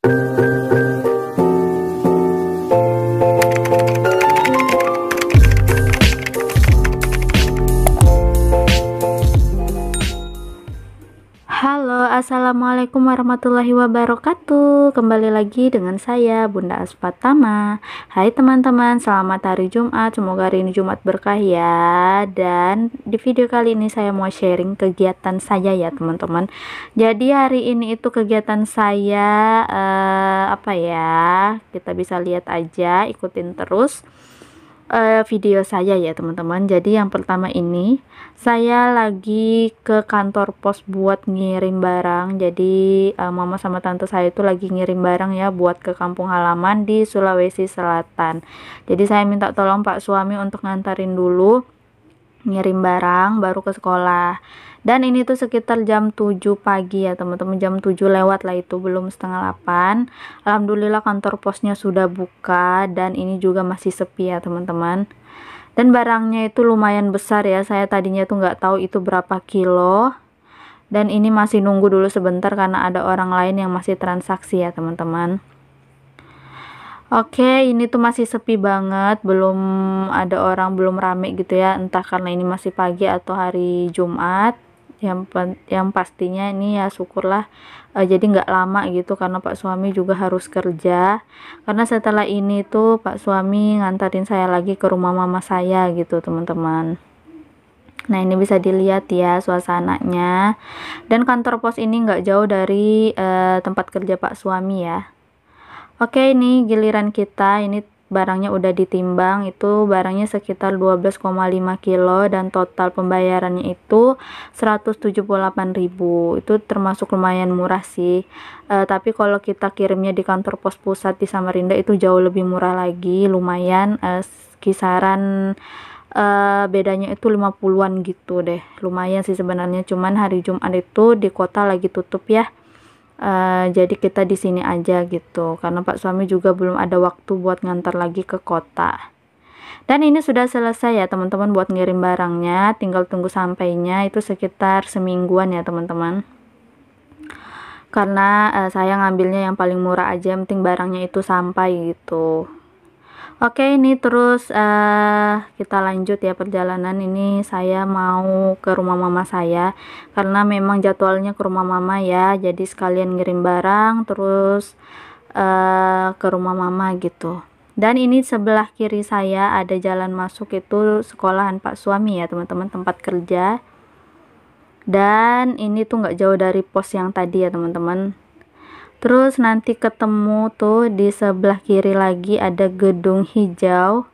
Halo, assalamualaikum warahmatullahi wabarakatuh. Kembali lagi dengan saya Bunda Aspatama. Hai teman-teman, selamat hari Jumat. Semoga hari ini Jumat berkah ya. Dan di video kali ini saya mau sharing kegiatan saya ya teman-teman. Jadi hari ini itu kegiatan saya apa ya? Kita bisa lihat aja, ikutin terus video saya ya teman-teman. Jadi yang pertama ini saya lagi ke kantor pos buat ngirim barang. Jadi mama sama tante saya itu lagi ngirim barang ya buat ke kampung halaman di Sulawesi Selatan. Jadi saya minta tolong Pak suami untuk ngantarin dulu, ngirim barang baru ke sekolah. Dan ini tuh sekitar jam 7 pagi ya teman-teman, jam 7 lewat lah, itu belum setengah 8. Alhamdulillah kantor posnya sudah buka dan ini juga masih sepi ya teman-teman. Dan barangnya itu lumayan besar ya, saya tadinya tuh nggak tahu itu berapa kilo. Dan ini masih nunggu dulu sebentar karena ada orang lain yang masih transaksi ya teman-teman. Oke, ini tuh masih sepi banget, belum ada orang, belum rame gitu ya, entah karena ini masih pagi atau hari Jumat. Yang pastinya ini ya syukurlah jadi nggak lama gitu, karena Pak suami juga harus kerja. Karena setelah ini tuh Pak suami ngantarin saya lagi ke rumah mama saya gitu teman-teman. Nah ini bisa dilihat ya suasananya. Dan kantor pos ini nggak jauh dari tempat kerja Pak suami ya. Oke, ini giliran kita. Ini barangnya udah ditimbang, itu barangnya sekitar 12,5 kilo dan total pembayarannya itu 178.000. Itu termasuk lumayan murah sih. Tapi kalau kita kirimnya di kantor pos pusat di Samarinda itu jauh lebih murah lagi, lumayan kisaran bedanya itu 50-an gitu deh. Lumayan sih sebenarnya, cuman hari Jumat itu di kota lagi tutup ya. Jadi kita di sini aja gitu, karena Pak suami juga belum ada waktu buat ngantar lagi ke kota. Dan ini sudah selesai ya teman-teman buat ngirim barangnya, tinggal tunggu sampainya itu sekitar semingguan ya teman-teman. Karena saya ngambilnya yang paling murah aja, yang penting barangnya itu sampai gitu. Oke, ini terus kita lanjut ya perjalanan. Ini saya mau ke rumah mama saya karena memang jadwalnya ke rumah mama ya, jadi sekalian ngirim barang terus ke rumah mama gitu. Dan ini sebelah kiri saya ada jalan masuk, itu sekolahan Pak suami ya teman-teman, tempat kerja. Dan ini tuh nggak jauh dari pos yang tadi ya teman-teman. Terus nanti ketemu tuh di sebelah kiri lagi ada gedung hijau.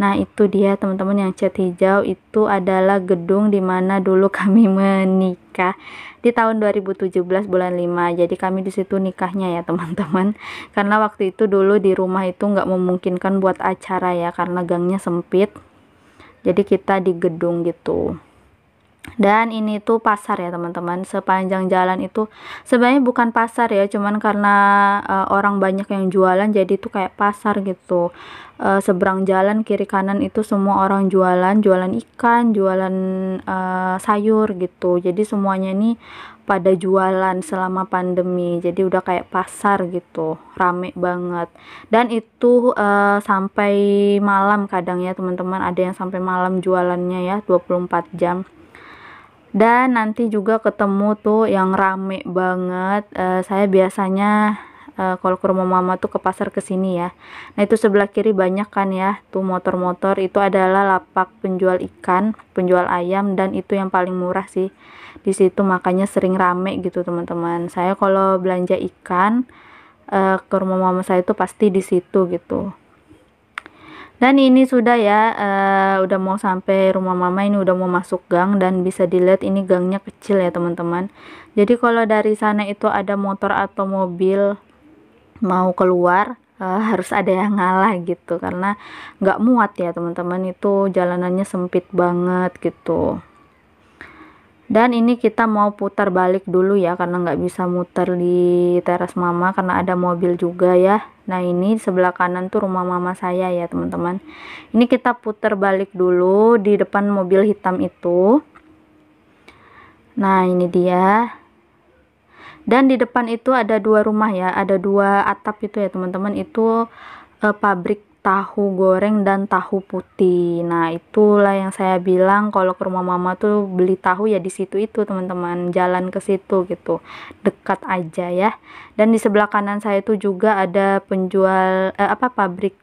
Nah itu dia teman-teman, yang cat hijau itu adalah gedung dimana dulu kami menikah di tahun 2017 bulan 5. Jadi kami di situ nikahnya ya teman-teman. Karena waktu itu dulu di rumah itu nggak memungkinkan buat acara ya, karena gangnya sempit. Jadi kita di gedung gitu. Dan ini tuh pasar ya teman-teman, sepanjang jalan itu sebenarnya bukan pasar ya, cuman karena orang banyak yang jualan jadi itu kayak pasar gitu. Seberang jalan kiri kanan itu semua orang jualan ikan, jualan sayur gitu. Jadi semuanya ini pada jualan selama pandemi, jadi udah kayak pasar gitu, rame banget. Dan itu sampai malam kadang ya teman-teman, ada yang sampai malam jualannya ya, 24 jam. Dan nanti juga ketemu tuh yang rame banget. Saya biasanya kalau ke rumah mama tuh ke pasar kesini ya. Nah itu sebelah kiri banyak kan ya tuh motor-motor, itu adalah lapak penjual ikan, penjual ayam, dan itu yang paling murah sih di situ, makanya sering rame gitu teman-teman. Saya kalau belanja ikan ke rumah mama saya itu pasti di situ gitu. Dan ini sudah ya, udah mau sampai rumah mama, ini udah mau masuk gang, dan bisa dilihat ini gangnya kecil ya teman-teman. Jadi kalau dari sana itu ada motor atau mobil mau keluar, harus ada yang ngalah gitu, karena nggak muat ya teman-teman, itu jalanannya sempit banget gitu. Dan ini kita mau putar balik dulu ya, karena nggak bisa muter di teras mama karena ada mobil juga ya. Nah ini sebelah kanan tuh rumah mama saya ya teman-teman. Ini kita putar balik dulu di depan mobil hitam itu. Nah ini dia. Dan di depan itu ada 2 rumah ya, ada 2 atap itu ya teman-teman, itu pabrik tahu goreng dan tahu putih. Nah, itulah yang saya bilang kalau ke rumah mama tuh beli tahu ya di situ itu teman-teman, jalan ke situ gitu, dekat aja ya. Dan di sebelah kanan saya itu juga ada penjual pabrik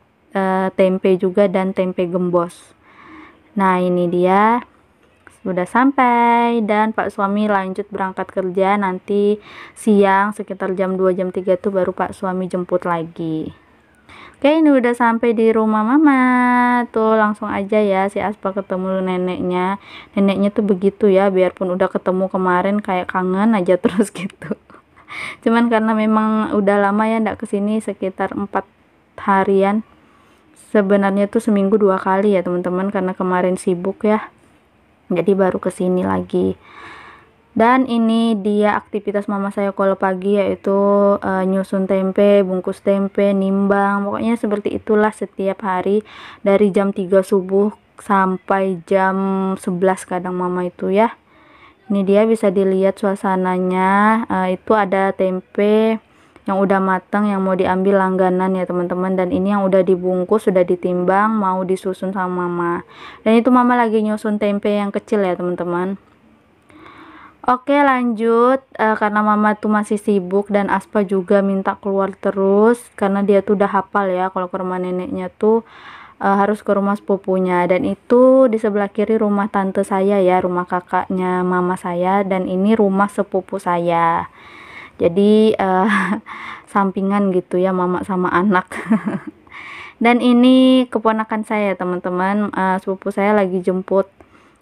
tempe juga dan tempe gembos. Nah, ini dia sudah sampai dan Pak suami lanjut berangkat kerja. Nanti siang sekitar jam 2 jam 3 tuh baru Pak suami jemput lagi. Oke, ini udah sampai di rumah mama. Tuh langsung aja ya si Aspa ketemu neneknya. Neneknya tuh begitu ya, biarpun udah ketemu kemarin kayak kangen aja terus gitu. Cuman karena memang udah lama ya ndak kesini, sekitar 4 harian. Sebenarnya tuh seminggu 2 kali ya teman-teman, karena kemarin sibuk ya. Jadi baru kesini lagi. Dan ini dia aktivitas mama saya kalau pagi, yaitu nyusun tempe, bungkus tempe, nimbang, pokoknya seperti itulah setiap hari dari jam 3 subuh sampai jam 11 kadang mama itu ya. Ini dia bisa dilihat suasananya, itu ada tempe yang udah matang yang mau diambil langganan ya teman-teman, dan ini yang udah dibungkus, sudah ditimbang, mau disusun sama mama. Dan itu mama lagi nyusun tempe yang kecil ya teman-teman. Oke, lanjut. Karena mama tuh masih sibuk dan Aspa juga minta keluar terus karena dia tuh udah hafal ya kalau ke rumah neneknya tuh harus ke rumah sepupunya. Dan itu di sebelah kiri rumah tante saya ya, rumah kakaknya mama saya, dan ini rumah sepupu saya. Jadi sampingan gitu ya, mama sama anak. Dan ini keponakan saya teman-teman, sepupu saya lagi jemput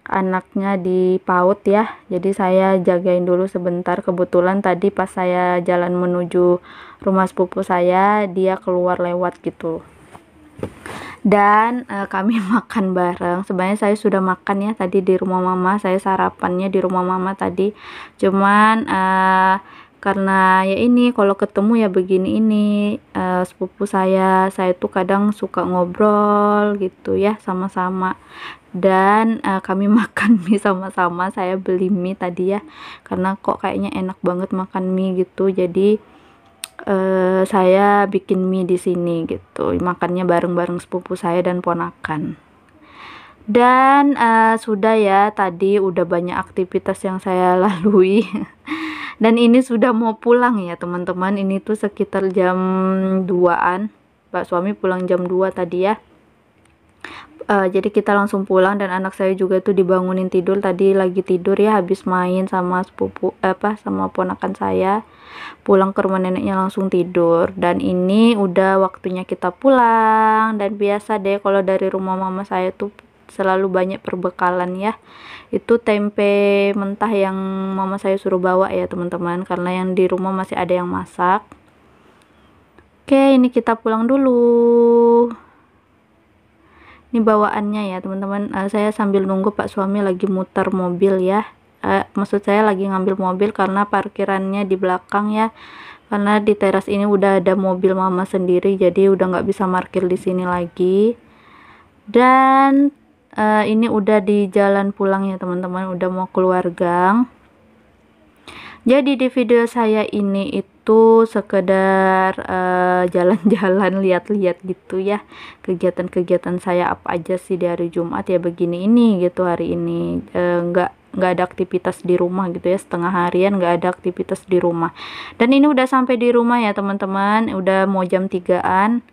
anaknya di PAUD ya, jadi saya jagain dulu sebentar. Kebetulan tadi pas saya jalan menuju rumah sepupu saya, dia keluar lewat gitu. Dan kami makan bareng. Sebenarnya saya sudah makan ya tadi di rumah mama, saya sarapannya di rumah mama tadi. Cuman karena ya ini kalau ketemu ya begini ini, sepupu saya tuh kadang suka ngobrol gitu ya sama-sama. Dan kami makan mie sama-sama. Saya beli mie tadi ya, karena kok kayaknya enak banget makan mie gitu, jadi saya bikin mie di sini gitu, makannya bareng-bareng sepupu saya dan ponakan. Dan sudah ya, tadi udah banyak aktivitas yang saya lalui. Dan ini sudah mau pulang ya teman-teman, ini tuh sekitar jam 2-an, Pak suami pulang jam 2 tadi ya. Jadi kita langsung pulang, dan anak saya juga tuh dibangunin tidur, tadi lagi tidur ya, habis main sama sepupu sama ponakan saya, pulang ke rumah neneknya langsung tidur. Dan ini udah waktunya kita pulang. Dan biasa deh kalau dari rumah mama saya tuh selalu banyak perbekalan ya, itu tempe mentah yang mama saya suruh bawa ya teman-teman, karena yang di rumah masih ada yang masak. Oke, ini kita pulang dulu. Ini bawaannya ya teman-teman. Saya sambil nunggu Pak suami lagi muter mobil ya, maksud saya lagi ngambil mobil karena parkirannya di belakang ya, karena di teras ini udah ada mobil mama sendiri, jadi udah nggak bisa parkir di sini lagi. Dan ini udah di jalan pulang ya teman-teman, udah mau keluar gang. Jadi di video saya ini itu sekedar jalan-jalan, lihat-lihat gitu ya, kegiatan-kegiatan saya apa aja sih di hari Jumat ya, begini ini gitu. Hari ini nggak ada aktivitas di rumah gitu ya, setengah harian nggak ada aktivitas di rumah. Dan ini udah sampai di rumah ya teman-teman, udah mau jam 3-an.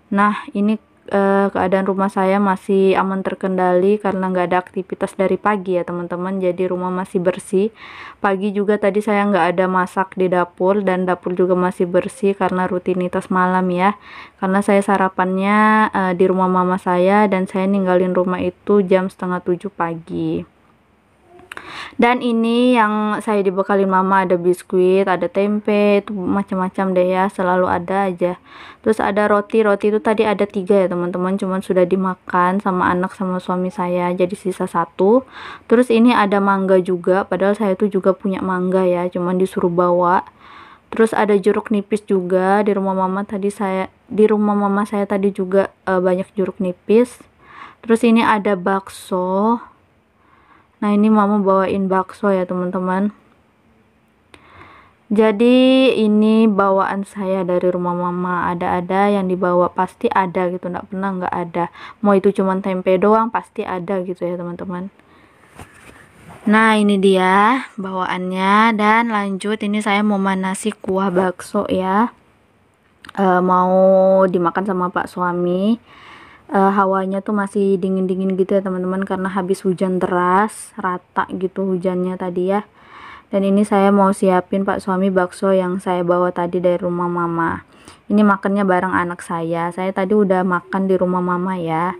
Nah, ini keadaan rumah saya masih aman terkendali karena nggak ada aktivitas dari pagi ya teman-teman, jadi rumah masih bersih. Pagi juga tadi saya nggak ada masak di dapur, dan dapur juga masih bersih karena rutinitas malam ya, karena saya sarapannya di rumah mama saya, dan saya ninggalin rumah itu jam 6:30 pagi. Dan ini yang saya dibekalin mama, ada biskuit, ada tempe, itu macam-macam deh ya, selalu ada aja. Terus ada roti itu tadi ada 3 ya teman-teman, cuman sudah dimakan sama anak sama suami saya, jadi sisa 1. Terus ini ada mangga juga, padahal saya tuh juga punya mangga ya, cuman disuruh bawa. Terus ada jeruk nipis juga di rumah mama saya tadi juga banyak jeruk nipis. Terus ini ada bakso. Nah, ini mama bawain bakso ya teman-teman. Jadi ini bawaan saya dari rumah mama, ada yang dibawa pasti ada gitu, nggak pernah nggak ada. Mau itu cuman tempe doang pasti ada gitu ya teman-teman. Nah ini dia bawaannya, dan lanjut ini saya mau manasi kuah bakso ya. Mau dimakan sama pak suami. Hawanya tuh masih dingin-dingin gitu ya teman-teman, karena habis hujan deras, rata gitu hujannya tadi ya. Dan ini saya mau siapin pak suami bakso yang saya bawa tadi dari rumah mama. Ini makannya bareng anak saya tadi udah makan di rumah mama ya.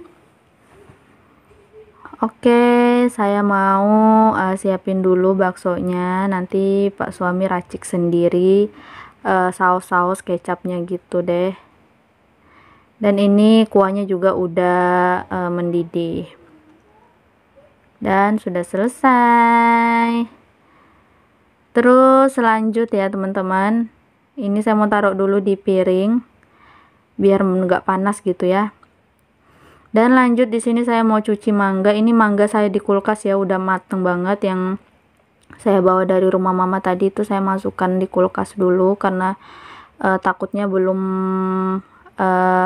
Oke, saya mau siapin dulu baksonya, nanti pak suami racik sendiri saus-saus kecapnya gitu deh. Dan ini kuahnya juga udah mendidih dan sudah selesai. Terus lanjut ya teman-teman, ini saya mau taruh dulu di piring biar nggak panas gitu ya. Dan lanjut di sini saya mau cuci mangga. Ini mangga saya di kulkas ya, udah mateng banget. Yang saya bawa dari rumah mama tadi itu saya masukkan di kulkas dulu karena takutnya belum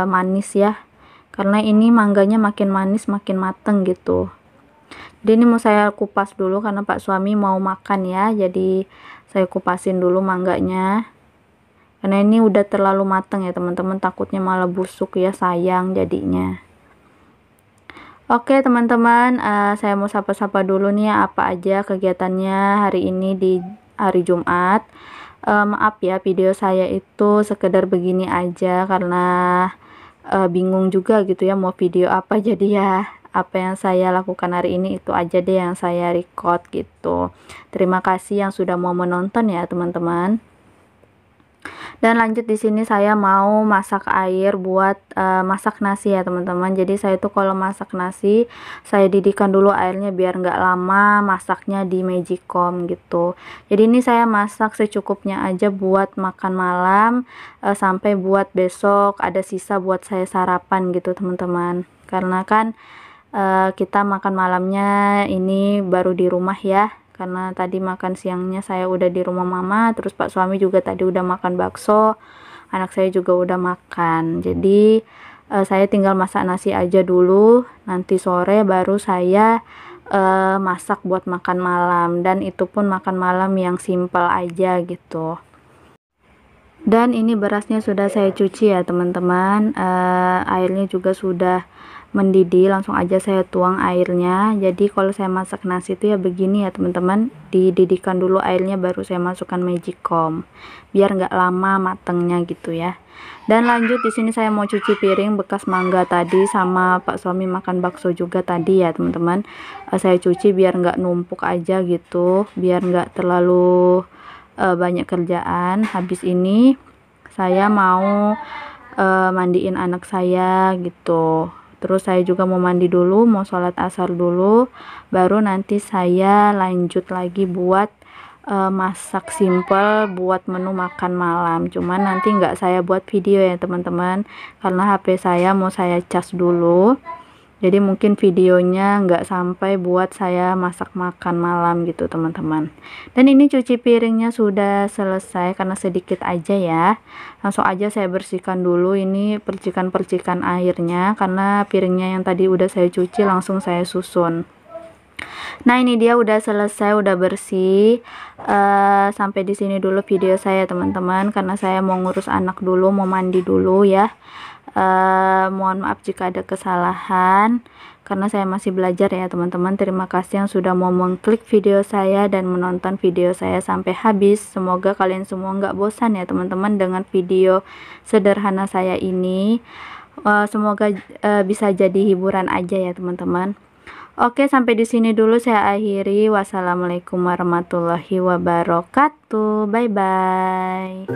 manis ya, karena ini mangganya makin manis makin mateng gitu. Jadi ini mau saya kupas dulu karena pak suami mau makan ya, jadi saya kupasin dulu mangganya karena ini udah terlalu mateng ya teman-teman, takutnya malah busuk ya, sayang jadinya. Oke teman-teman, saya mau sapa-sapa dulu nih ya, apa aja kegiatannya hari ini di hari Jumat. Maaf ya video saya itu sekedar begini aja karena bingung juga gitu ya mau video apa, jadi ya apa yang saya lakukan hari ini itu aja deh yang saya record gitu. Terima kasih yang sudah mau menonton ya teman-teman. Dan lanjut di sini saya mau masak air buat masak nasi ya teman-teman. Jadi saya tuh kalau masak nasi saya didihkan dulu airnya biar nggak lama masaknya di magicom gitu. Jadi ini saya masak secukupnya aja buat makan malam sampai buat besok ada sisa buat saya sarapan gitu teman-teman. Karena kan kita makan malamnya ini baru di rumah ya, karena tadi makan siangnya saya udah di rumah mama, terus pak suami juga tadi udah makan bakso, anak saya juga udah makan. Jadi saya tinggal masak nasi aja dulu, nanti sore baru saya masak buat makan malam, dan itu pun makan malam yang simple aja gitu. Dan ini berasnya sudah saya cuci ya teman-teman, airnya juga sudah mendidih, langsung aja saya tuang airnya. Jadi kalau saya masak nasi itu ya begini ya teman-teman, dididihkan dulu airnya baru saya masukkan magicom biar nggak lama matengnya gitu ya. Dan lanjut di sini saya mau cuci piring bekas mangga tadi sama pak suami makan bakso juga tadi ya teman-teman. Saya cuci biar nggak numpuk aja gitu, biar nggak terlalu banyak kerjaan. Habis ini saya mau mandiin anak saya gitu. Terus saya juga mau mandi dulu, mau sholat asar dulu, baru nanti saya lanjut lagi buat masak simple buat menu makan malam. Cuman nanti nggak saya buat video ya teman-teman, karena HP saya mau saya cas dulu. Jadi mungkin videonya nggak sampai buat saya masak makan malam gitu teman-teman. Dan ini cuci piringnya sudah selesai karena sedikit aja ya. Langsung aja saya bersihkan dulu ini percikan-percikan airnya, karena piringnya yang tadi udah saya cuci langsung saya susun. Nah ini dia udah selesai, udah bersih. Sampai di sini dulu video saya teman-teman, karena saya mau ngurus anak dulu, mau mandi dulu ya. Mohon maaf jika ada kesalahan karena saya masih belajar ya teman-teman. Terima kasih yang sudah mau mengklik video saya dan menonton video saya sampai habis. Semoga kalian semua nggak bosan ya teman-teman dengan video sederhana saya ini. Semoga bisa jadi hiburan aja ya teman-teman. Oke, sampai di sini dulu saya akhiri. Wassalamualaikum warahmatullahi wabarakatuh. Bye bye.